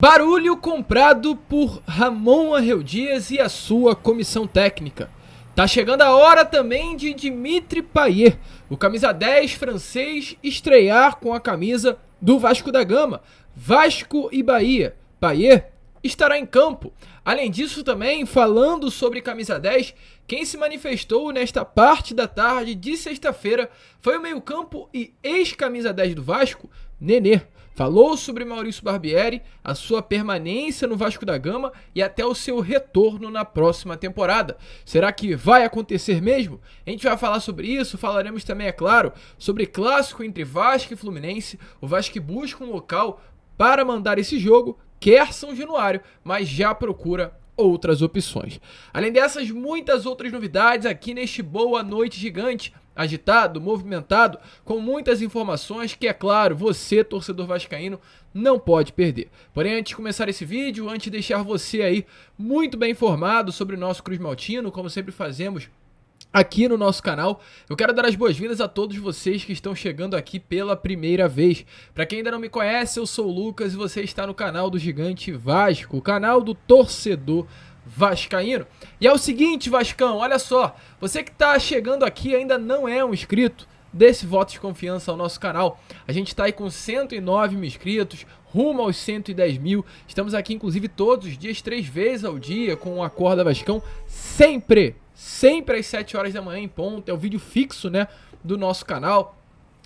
Barulho comprado por Ramon Angel Dias e a sua comissão técnica. Tá chegando a hora também de Dimitri Payet, o camisa 10 francês, estrear com a camisa do Vasco da Gama. Vasco e Bahia. Payet estará em campo. Além disso também, falando sobre camisa 10, quem se manifestou nesta parte da tarde de sexta-feira foi o meio-campo e ex-camisa 10 do Vasco, Nenê. Falou sobre Maurício Barbieri, a sua permanência no Vasco da Gama e até o seu retorno na próxima temporada. Será que vai acontecer mesmo? A gente vai falar sobre isso, falaremos também, é claro, sobre clássico entre Vasco e Fluminense. O Vasco busca um local para mandar esse jogo, quer São Januário, mas já procura outras opções. Além dessas, muitas outras novidades aqui neste Boa Noite Gigante, agitado, movimentado, com muitas informações que, é claro, você, torcedor vascaíno, não pode perder. Porém, antes de começar esse vídeo, antes de deixar você aí muito bem informado sobre o nosso Cruz Maltino, como sempre fazemos aqui no nosso canal, eu quero dar as boas-vindas a todos vocês que estão chegando aqui pela primeira vez. Para quem ainda não me conhece, eu sou o Lucas e você está no canal do Gigante Vasco, o canal do torcedor vascaíno. E é o seguinte, Vascão, olha só, você que está chegando aqui e ainda não é um inscrito, dê esse voto de confiança ao nosso canal. A gente está aí com 109 mil inscritos, rumo aos 110 mil. Estamos aqui, inclusive, todos os dias, 3 vezes ao dia, com o Acorda Vascão, sempre às 7 horas da manhã em ponto. É o vídeo fixo, né, do nosso canal.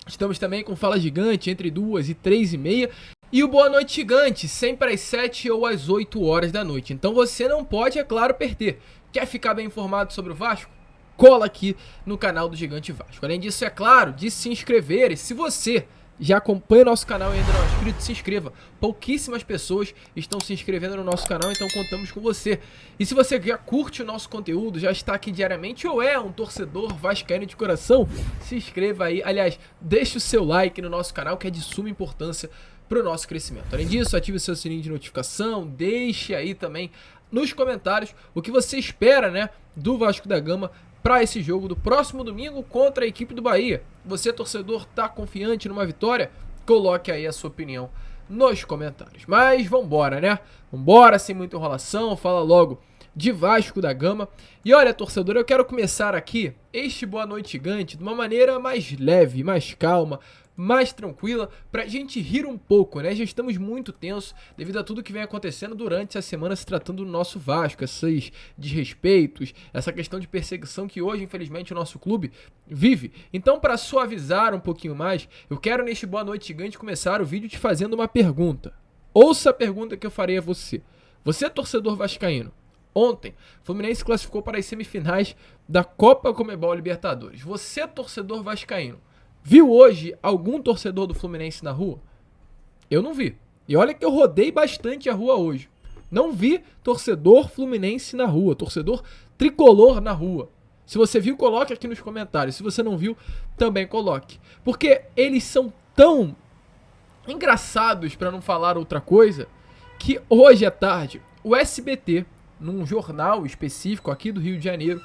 Estamos também com Fala Gigante, entre 2 e 3 e meia. E o Boa Noite Gigante, sempre às 7 ou às 8 horas da noite. Então você não pode, é claro, perder. Quer ficar bem informado sobre o Vasco? Cola aqui no canal do Gigante Vasco. Além disso, é claro, de se inscrever. E se você já acompanha o nosso canal e ainda não é inscrito, se inscreva. Pouquíssimas pessoas estão se inscrevendo no nosso canal, então contamos com você. E se você já curte o nosso conteúdo, já está aqui diariamente ou é um torcedor vascaíno de coração, se inscreva aí. Aliás, deixe o seu like no nosso canal, que é de suma importância para o nosso crescimento. Além disso, ative o seu sininho de notificação, deixe aí também nos comentários o que você espera, né, do Vasco da Gama para esse jogo do próximo domingo contra a equipe do Bahia. Você, torcedor, tá confiante numa vitória? Coloque aí a sua opinião nos comentários. Mas vambora, né? Vambora, sem muita enrolação, fala logo de Vasco da Gama. E olha, torcedor, eu quero começar aqui este Boa Noite Gigante de uma maneira mais leve, mais calma, mais tranquila, pra gente rir um pouco, né? Já estamos muito tensos devido a tudo que vem acontecendo durante essa semana se tratando do nosso Vasco, esses desrespeitos, essa questão de perseguição que hoje, infelizmente, o nosso clube vive. Então, para suavizar um pouquinho mais, eu quero neste Boa Noite Gigante começar o vídeo te fazendo uma pergunta. Ouça a pergunta que eu farei a você. Você, torcedor vascaíno, ontem, o Fluminense classificou para as semifinais da Copa Conmebol Libertadores. Você, torcedor vascaíno, viu hoje algum torcedor do Fluminense na rua? Eu não vi. E olha que eu rodei bastante a rua hoje. Não vi torcedor fluminense na rua, torcedor tricolor na rua. Se você viu, coloque aqui nos comentários. Se você não viu, também coloque. Porque eles são tão engraçados, para não falar outra coisa, que hoje à tarde o SBT, num jornal específico aqui do Rio de Janeiro,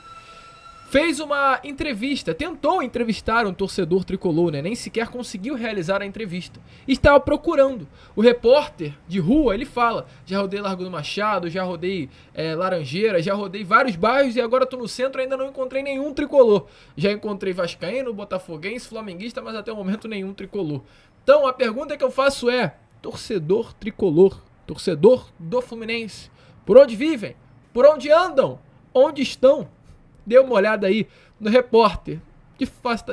fez uma entrevista, tentou entrevistar um torcedor tricolor, né? Nem sequer conseguiu realizar a entrevista. Estava procurando. O repórter de rua, ele fala, já rodei Largo do Machado, já rodei Laranjeira, já rodei vários bairros e agora estou no centro e ainda não encontrei nenhum tricolor. Já encontrei vascaíno, botafoguense, flamenguista, mas até o momento nenhum tricolor. Então a pergunta que eu faço é, torcedor tricolor, torcedor do Fluminense, por onde vivem? Por onde andam? Onde estão? Dê uma olhada aí no repórter,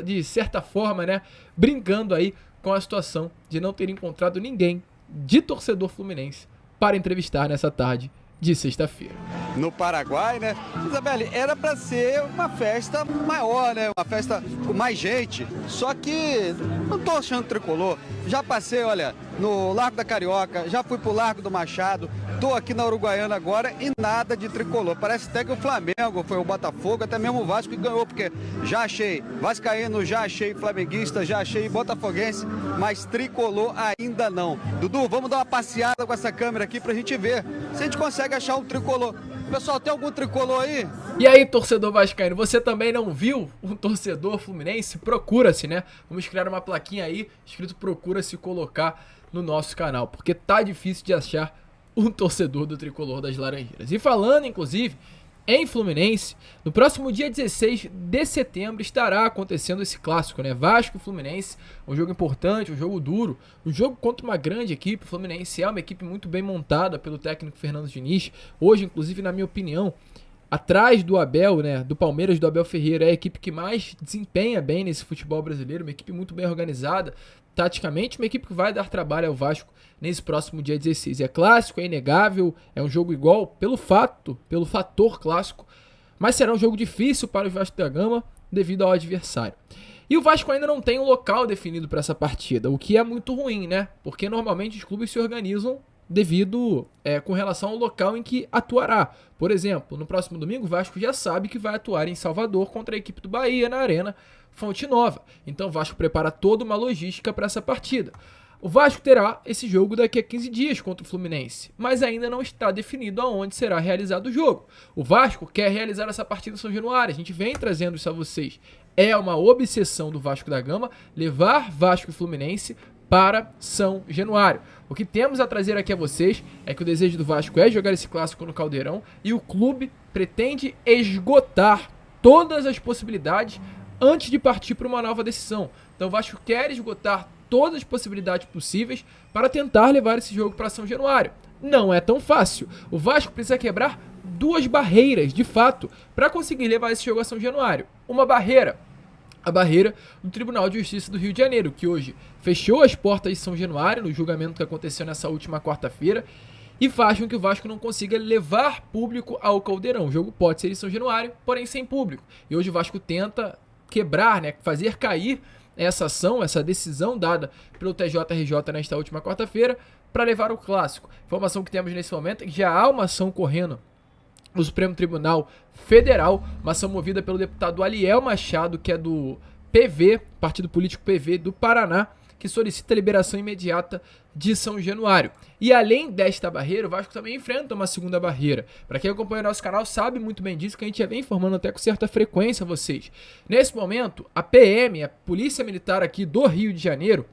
de certa forma, né, brincando aí com a situação de não ter encontrado ninguém de torcedor fluminense para entrevistar nessa tarde de sexta-feira. No Paraguai, né? Isabelle, era para ser uma festa maior, né? Uma festa com mais gente. Só que não tô achando tricolor. Já passei, olha, no Largo da Carioca, já fui pro Largo do Machado, tô aqui na Uruguaiana agora e nada de tricolor. Parece até que o Flamengo foi o Botafogo, até mesmo o Vasco que ganhou, porque já achei vascaíno, já achei flamenguista, já achei botafoguense, mas tricolor ainda não. Dudu, vamos dar uma passeada com essa câmera aqui pra gente ver se a gente consegue achar um tricolor. Pessoal, tem algum tricolor aí? E aí, torcedor vascaíno, você também não viu um torcedor fluminense? Procura-se, né? Vamos criar uma plaquinha aí, escrito procura-se colocar no nosso canal, porque tá difícil de achar um torcedor do tricolor das Laranjeiras. E falando, inclusive, em Fluminense, no próximo dia 16 de setembro estará acontecendo esse clássico, né? Vasco e Fluminense, um jogo importante, um jogo duro, um jogo contra uma grande equipe. O Fluminense é uma equipe muito bem montada pelo técnico Fernando Diniz. Hoje, inclusive, na minha opinião, atrás do Abel, né, do Palmeiras, do Abel Ferreira, é a equipe que mais desempenha bem nesse futebol brasileiro, uma equipe muito bem organizada, taticamente, uma equipe que vai dar trabalho ao Vasco nesse próximo dia 16. É clássico, é inegável, é um jogo igual pelo fator clássico, mas será um jogo difícil para o Vasco da Gama devido ao adversário. E o Vasco ainda não tem um local definido para essa partida, o que é muito ruim, né? Porque normalmente os clubes se organizam com relação ao local em que atuará. Por exemplo, no próximo domingo o Vasco já sabe que vai atuar em Salvador contra a equipe do Bahia na Arena Fonte Nova. Então o Vasco prepara toda uma logística para essa partida. O Vasco terá esse jogo daqui a 15 dias contra o Fluminense, mas ainda não está definido aonde será realizado o jogo. O Vasco quer realizar essa partida em São Januário, a gente vem trazendo isso a vocês. É uma obsessão do Vasco da Gama levar Vasco e Fluminense para São Januário. O que temos a trazer aqui a vocês é que o desejo do Vasco é jogar esse clássico no Caldeirão e o clube pretende esgotar todas as possibilidades antes de partir para uma nova decisão. Então o Vasco quer esgotar todas as possibilidades possíveis para tentar levar esse jogo para São Januário. Não é tão fácil. O Vasco precisa quebrar duas barreiras, de fato, para conseguir levar esse jogo a São Januário. Uma barreira, a barreira do Tribunal de Justiça do Rio de Janeiro, que hoje fechou as portas de São Januário no julgamento que aconteceu nessa última quarta-feira e faz com que o Vasco não consiga levar público ao Caldeirão. O jogo pode ser em São Januário, porém sem público. E hoje o Vasco tenta quebrar, né, fazer cair essa ação, essa decisão dada pelo TJRJ nesta última quarta-feira para levar o clássico. Informação que temos nesse momento é que já há uma ação correndo no Supremo Tribunal Federal, uma ação movida pelo deputado Aliel Machado, que é do PV, Partido Político PV do Paraná, que solicita a liberação imediata de São Januário. E além desta barreira, o Vasco também enfrenta uma segunda barreira. Para quem acompanha o nosso canal sabe muito bem disso, que a gente já vem informando até com certa frequência a vocês. Nesse momento, a PM, a Polícia Militar aqui do Rio de Janeiro,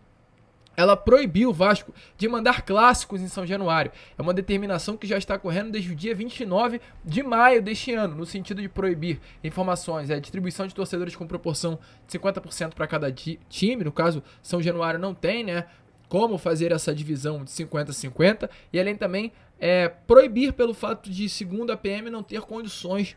ela proibiu o Vasco de mandar clássicos em São Januário. É uma determinação que já está correndo desde o dia 29 de maio deste ano, no sentido de proibir informações, distribuição de torcedores com proporção de 50% para cada time. No caso, São Januário não tem, né, como fazer essa divisão de 50-50. E além também proibir pelo fato de, segundo a PM, não ter condições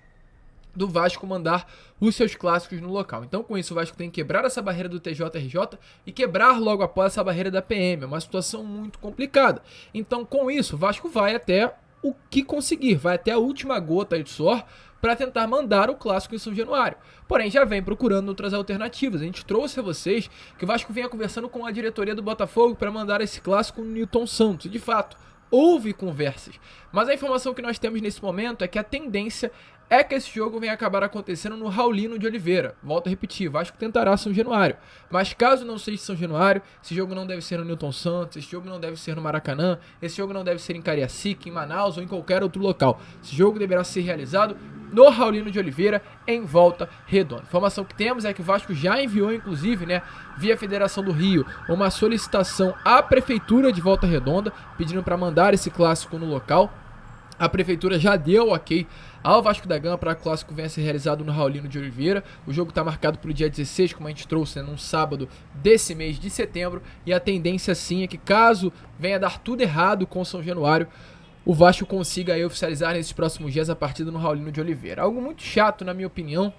do Vasco mandar os seus clássicos no local. Então, com isso, o Vasco tem que quebrar essa barreira do TJRJ e quebrar logo após essa barreira da PM. É uma situação muito complicada. Então, com isso, o Vasco vai até o que conseguir, vai até a última gota de suor para tentar mandar o clássico em São Januário. Porém, já vem procurando outras alternativas. A gente trouxe a vocês que o Vasco vinha conversando com a diretoria do Botafogo para mandar esse clássico no Newton Santos. De fato, houve conversas. Mas a informação que nós temos nesse momento é que a tendência é que esse jogo venha acabar acontecendo no Raulino de Oliveira. Volto a repetir, Vasco tentará São Januário. Mas caso não seja São Januário, esse jogo não deve ser no Newton Santos, esse jogo não deve ser no Maracanã, esse jogo não deve ser em Cariacica, em Manaus ou em qualquer outro local. Esse jogo deverá ser realizado no Raulino de Oliveira, em Volta Redonda. A informação que temos é que o Vasco já enviou, inclusive, né, via Federação do Rio, uma solicitação à Prefeitura de Volta Redonda, pedindo para mandar esse clássico no local. A Prefeitura já deu ok ao Vasco da Gama para que o clássico venha a ser realizado no Raulino de Oliveira. O jogo está marcado para o dia 16, como a gente trouxe, num sábado desse mês de setembro. E a tendência sim é que, caso venha dar tudo errado com São Januário, o Vasco consiga aí oficializar nesses próximos dias a partida no Raulino de Oliveira. Algo muito chato, na minha opinião.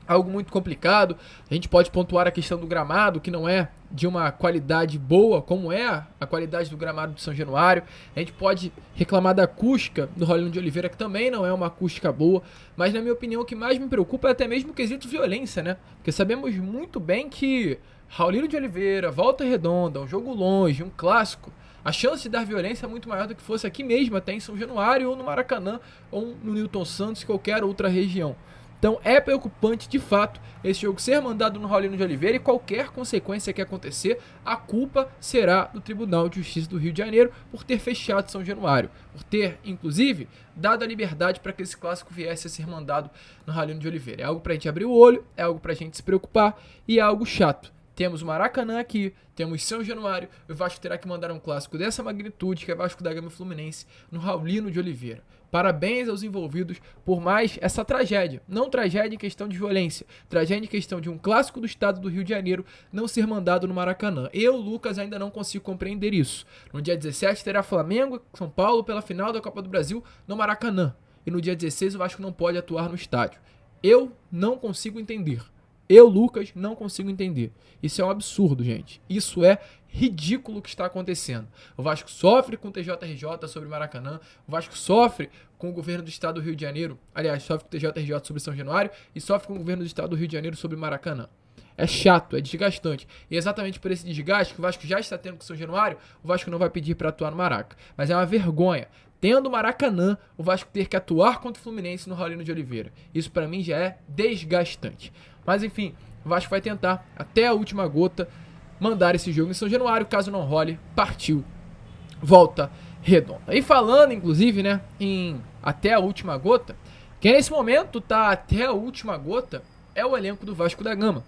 Algo muito complicado. A gente pode pontuar a questão do gramado, que não é de uma qualidade boa, como é a qualidade do gramado de São Januário. A gente pode reclamar da acústica do Raulino de Oliveira, que também não é uma acústica boa. Mas, na minha opinião, o que mais me preocupa é até mesmo o quesito violência, né? Porque sabemos muito bem que Raulino de Oliveira, Volta Redonda, um jogo longe, um clássico, a chance de dar violência é muito maior do que fosse aqui mesmo, até em São Januário, ou no Maracanã, ou no Newton Santos, qualquer outra região. Então é preocupante, de fato, esse jogo ser mandado no Raulino de Oliveira, e qualquer consequência que acontecer, a culpa será do Tribunal de Justiça do Rio de Janeiro por ter fechado São Januário, por ter, inclusive, dado a liberdade para que esse clássico viesse a ser mandado no Raulino de Oliveira. É algo para a gente abrir o olho, é algo para a gente se preocupar e é algo chato. Temos o Maracanã aqui, temos São Januário, o Vasco terá que mandar um clássico dessa magnitude, que é Vasco da Gama e Fluminense, no Raulino de Oliveira. Parabéns aos envolvidos por mais essa tragédia. Não tragédia em questão de violência, tragédia em questão de um clássico do estado do Rio de Janeiro não ser mandado no Maracanã. Eu, Lucas, ainda não consigo compreender isso. No dia 17 terá Flamengo e São Paulo pela final da Copa do Brasil no Maracanã. E no dia 16 o Vasco não pode atuar no estádio. Eu não consigo entender. Eu, Lucas, não consigo entender. Isso é um absurdo, gente. Isso é ridículo o que está acontecendo. O Vasco sofre com o TJRJ sobre o Maracanã. O Vasco sofre com o governo do estado do Rio de Janeiro. Aliás, sofre com o TJRJ sobre São Januário e sofre com o governo do estado do Rio de Janeiro sobre o Maracanã. É chato, é desgastante. E exatamente por esse desgaste que o Vasco já está tendo com o São Januário, o Vasco não vai pedir para atuar no Maraca. Mas é uma vergonha. Tendo o Maracanã, o Vasco ter que atuar contra o Fluminense no Raulino de Oliveira. Isso para mim já é desgastante. Mas enfim, o Vasco vai tentar, até a última gota, mandar esse jogo em São Januário. Caso não role, partiu. Volta Redonda. E falando, inclusive, né, em até a última gota, quem nesse momento tá até a última gota é o elenco do Vasco da Gama.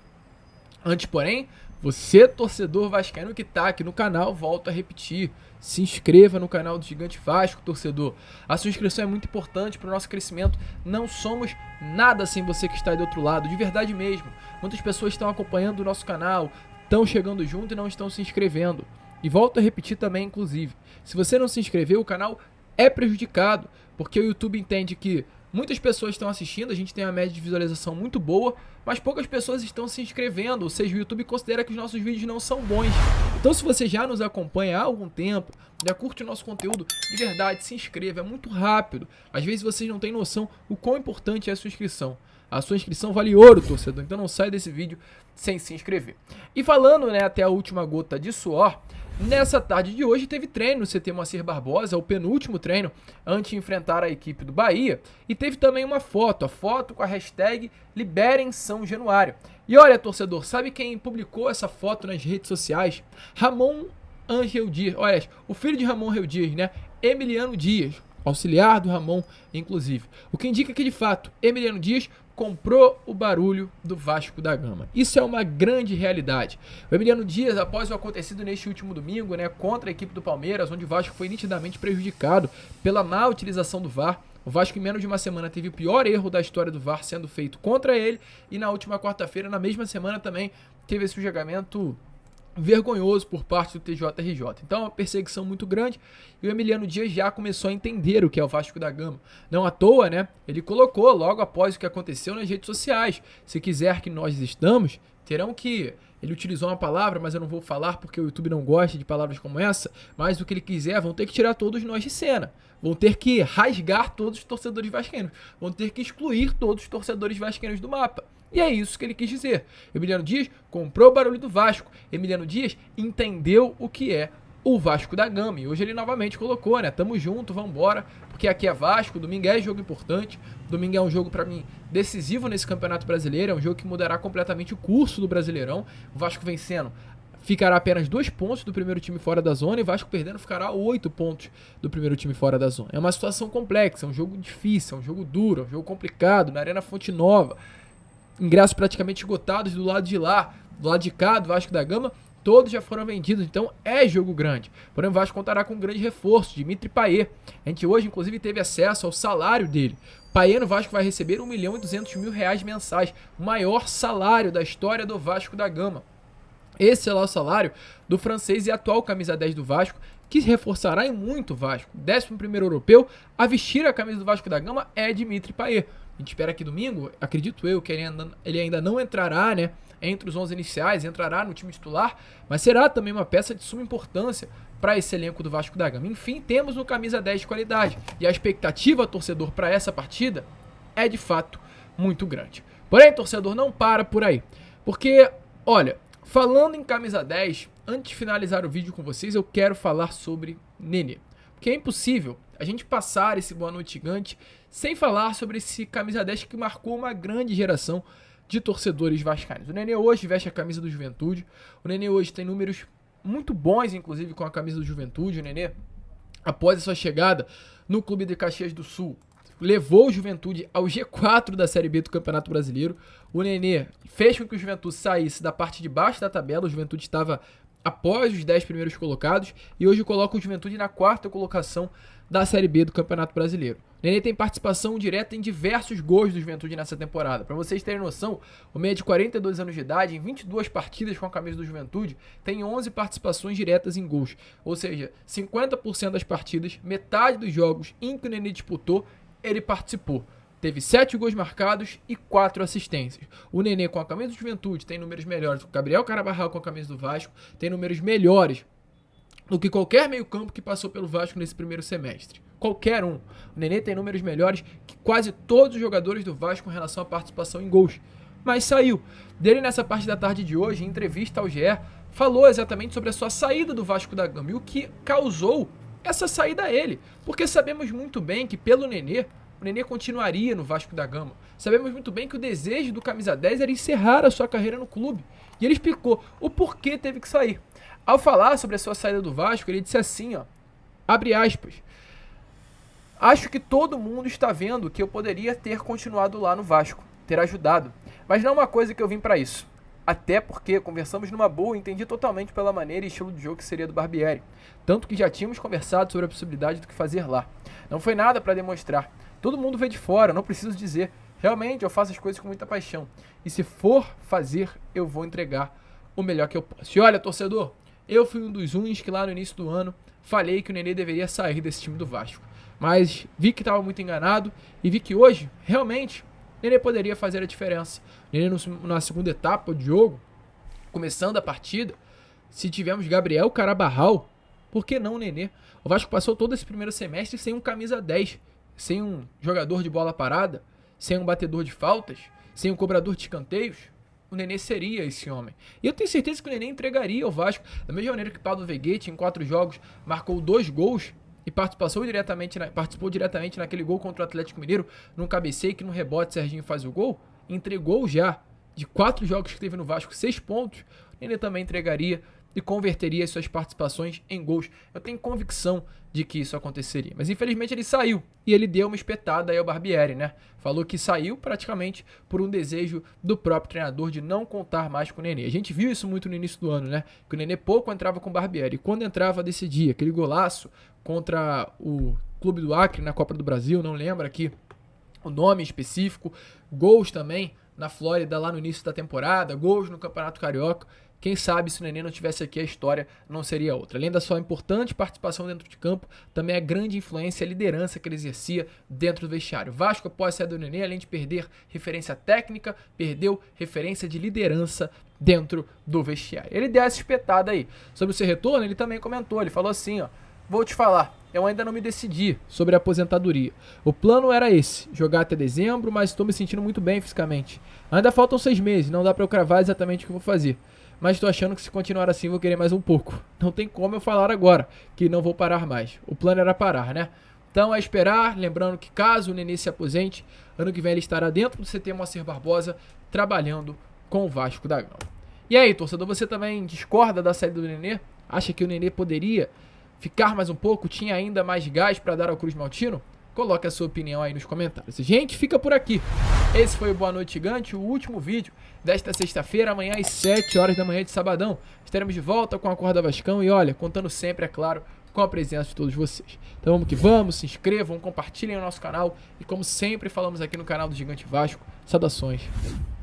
Antes, porém, você, torcedor vascaíno que tá aqui no canal, volto a repetir, se inscreva no canal do Gigante Vasco, torcedor. A sua inscrição é muito importante para o nosso crescimento. Não somos nada sem você que está aí do outro lado, de verdade mesmo. Muitas pessoas estão acompanhando o nosso canal, estão chegando junto e não estão se inscrevendo. E volto a repetir também, inclusive, se você não se inscreveu, o canal é prejudicado, porque o YouTube entende que muitas pessoas estão assistindo, a gente tem uma média de visualização muito boa, mas poucas pessoas estão se inscrevendo, ou seja, o YouTube considera que os nossos vídeos não são bons. Então se você já nos acompanha há algum tempo, já curte o nosso conteúdo, de verdade, se inscreva, é muito rápido. Às vezes vocês não têm noção o quão importante é a sua inscrição. A sua inscrição vale ouro, torcedor, então não sai desse vídeo sem se inscrever. E falando, né, até a última gota de suor, nessa tarde de hoje teve treino no CT Moacir Barbosa, o penúltimo treino antes de enfrentar a equipe do Bahia. E teve também uma foto, a foto com a hashtag Liberem São Januário. E olha, torcedor, sabe quem publicou essa foto nas redes sociais? Ramon Angel Dias, olha, o filho de Ramon Angel Dias, né? Emiliano Dias, auxiliar do Ramon, inclusive. O que indica que, de fato, Emiliano Dias comprou o barulho do Vasco da Gama. Isso é uma grande realidade. O Emiliano Dias, após o acontecido neste último domingo, né, contra a equipe do Palmeiras, onde o Vasco foi nitidamente prejudicado pela má utilização do VAR, o Vasco em menos de uma semana teve o pior erro da história do VAR sendo feito contra ele, e na última quarta-feira, na mesma semana também, teve esse julgamento vergonhoso por parte do TJRJ. Então é uma perseguição muito grande e o Emiliano Dias já começou a entender o que é o Vasco da Gama. Não à toa, né? Ele colocou logo após o que aconteceu nas redes sociais: se quiser que nós estamos, terão que... Ele utilizou uma palavra, mas eu não vou falar porque o YouTube não gosta de palavras como essa, mas o que ele quiser, vão ter que tirar todos nós de cena. Vão ter que rasgar todos os torcedores vascaínos. Vão ter que excluir todos os torcedores vascaínos do mapa. E é isso que ele quis dizer. Emiliano Dias comprou o barulho do Vasco. Emiliano Dias entendeu o que é o Vasco da Gama. E hoje ele novamente colocou, né? Tamo junto, vambora. Porque aqui é Vasco, domingo é jogo importante. Domingo é um jogo, pra mim, decisivo nesse Campeonato Brasileiro. É um jogo que mudará completamente o curso do Brasileirão. O Vasco vencendo ficará apenas 2 pontos do primeiro time fora da zona, e o Vasco perdendo ficará 8 pontos do primeiro time fora da zona. É uma situação complexa, é um jogo difícil, é um jogo duro, é um jogo complicado, na Arena Fonte Nova. Ingressos praticamente esgotados do lado de lá, do lado de cá, do Vasco da Gama, todos já foram vendidos, então é jogo grande. Porém, o Vasco contará com um grande reforço, Dimitri Payet. A gente hoje, inclusive, teve acesso ao salário dele. Payet no Vasco vai receber R$1.200.000 mensais, o maior salário da história do Vasco da Gama. Esse é lá o salário do francês e atual camisa 10 do Vasco, que reforçará em muito o Vasco. 11º europeu a vestir a camisa do Vasco da Gama é Dimitri Payet. A gente espera que domingo, acredito eu, que ele ainda não entrará, né, entre os 11 iniciais, entrará no time titular, mas será também uma peça de suma importância para esse elenco do Vasco da Gama. Enfim, temos um camisa 10 de qualidade, e a expectativa, torcedor, para essa partida é de fato muito grande. Porém, torcedor, não para por aí, porque, olha, falando em camisa 10, antes de finalizar o vídeo com vocês, eu quero falar sobre Nenê. Porque é impossível a gente passar esse Boa Noite Gigante sem falar sobre esse camisa 10 que marcou uma grande geração de torcedores vascaínos. O Nenê hoje veste a camisa do Juventude. O Nenê hoje tem números muito bons, inclusive, com a camisa do Juventude. O Nenê, após a sua chegada no clube de Caxias do Sul, levou o Juventude ao G4 da Série B do Campeonato Brasileiro. O Nenê fez com que o Juventude saísse da parte de baixo da tabela. O Juventude estava após os 10 primeiros colocados e hoje coloca o Juventude na 4ª colocação da Série B do Campeonato Brasileiro. O Nenê tem participação direta em diversos gols do Juventude nessa temporada. Para vocês terem noção, o meia de 42 anos de idade, em 22 partidas com a camisa do Juventude, tem 11 participações diretas em gols. Ou seja, 50% das partidas, metade dos jogos em que o Nenê disputou, ele participou. Teve 7 gols marcados e 4 assistências. O Nenê com a camisa do Juventude tem números melhores do que o Gabriel Carabarral com a camisa do Vasco, tem números melhores do que qualquer meio-campo que passou pelo Vasco nesse primeiro semestre. Qualquer um. O Nenê tem números melhores que quase todos os jogadores do Vasco com relação à participação em gols. Mas saiu. Dele nessa parte da tarde de hoje, em entrevista ao GE, falou exatamente sobre a sua saída do Vasco da Gama e o que causou essa saída a ele. Porque sabemos muito bem que pelo Nenê, o Nenê continuaria no Vasco da Gama. Sabemos muito bem que o desejo do Camisa 10 era encerrar a sua carreira no clube. E ele explicou o porquê teve que sair. Ao falar sobre a sua saída do Vasco, ele disse assim, ó, abre aspas, acho que todo mundo está vendo que eu poderia ter continuado lá no Vasco, ter ajudado, mas não é uma coisa que eu vim para isso. Até porque conversamos numa boa e entendi totalmente pela maneira e estilo de jogo que seria do Barbieri. Tanto que já tínhamos conversado sobre a possibilidade do que fazer lá. Não foi nada para demonstrar. Todo mundo vê de fora, não preciso dizer. Realmente eu faço as coisas com muita paixão. E se for fazer, eu vou entregar o melhor que eu posso. E olha, torcedor, eu fui um dos uns que lá no início do ano falei que o Nenê deveria sair desse time do Vasco. Mas vi que estava muito enganado e vi que hoje, realmente, o Nenê poderia fazer a diferença. O Nenê na segunda etapa do jogo, começando a partida, se tivermos Gabriel Carabarral, por que não o Nenê? O Vasco passou todo esse primeiro semestre sem um camisa 10, sem um jogador de bola parada, sem um batedor de faltas, sem um cobrador de escanteios. O Nenê seria esse homem. E eu tenho certeza que o Nenê entregaria ao Vasco, da mesma maneira que Pablo Veguete, em 4 jogos, marcou 2 gols e participou diretamente naquele gol contra o Atlético Mineiro, num cabeceio que no rebote Serginho faz o gol, entregou já, de 4 jogos que teve no Vasco, 6 pontos, o Nenê também entregaria e converteria as suas participações em gols. Eu tenho convicção de que isso aconteceria. Mas infelizmente ele saiu e ele deu uma espetada aí ao Barbieri, né? Falou que saiu praticamente por um desejo do próprio treinador de não contar mais com o Nenê. A gente viu isso muito no início do ano, né? Que o Nenê pouco entrava com o Barbieri. E quando entrava, decidia. Aquele golaço contra o Clube do Acre na Copa do Brasil, não lembro aqui o nome específico. Gols também na Flórida lá no início da temporada. Gols no Campeonato Carioca. Quem sabe se o Nenê não tivesse aqui, a história não seria outra. Além da sua importante participação dentro de campo, também a grande influência e a liderança que ele exercia dentro do vestiário. Vasco, após a saída do Nenê, além de perder referência técnica, perdeu referência de liderança dentro do vestiário. Ele deu essa espetada aí. Sobre o seu retorno, ele também comentou, ele falou assim, ó, vou te falar, eu ainda não me decidi sobre a aposentadoria. O plano era esse, jogar até dezembro, mas estou me sentindo muito bem fisicamente. Ainda faltam 6 meses, não dá para eu cravar exatamente o que eu vou fazer. Mas estou achando que se continuar assim vou querer mais um pouco. Não tem como eu falar agora que não vou parar mais. O plano era parar, né? Então é esperar, lembrando que caso o Nenê se aposente, ano que vem ele estará dentro do CT Moacir Barbosa, trabalhando com o Vasco da Gama. E aí, torcedor, você também discorda da saída do Nenê? Acha que o Nenê poderia ficar mais um pouco? Tinha ainda mais gás para dar ao Cruz Maltino? Coloque a sua opinião aí nos comentários. Gente, fica por aqui. Esse foi o Boa Noite Gigante, o último vídeo desta sexta-feira, amanhã às 7 horas da manhã de sabadão. Estaremos de volta com a Acorda Vascão e olha, contando sempre, é claro, com a presença de todos vocês. Então vamos que vamos, se inscrevam, compartilhem o nosso canal e como sempre falamos aqui no canal do Gigante Vasco, saudações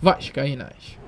vascaínas.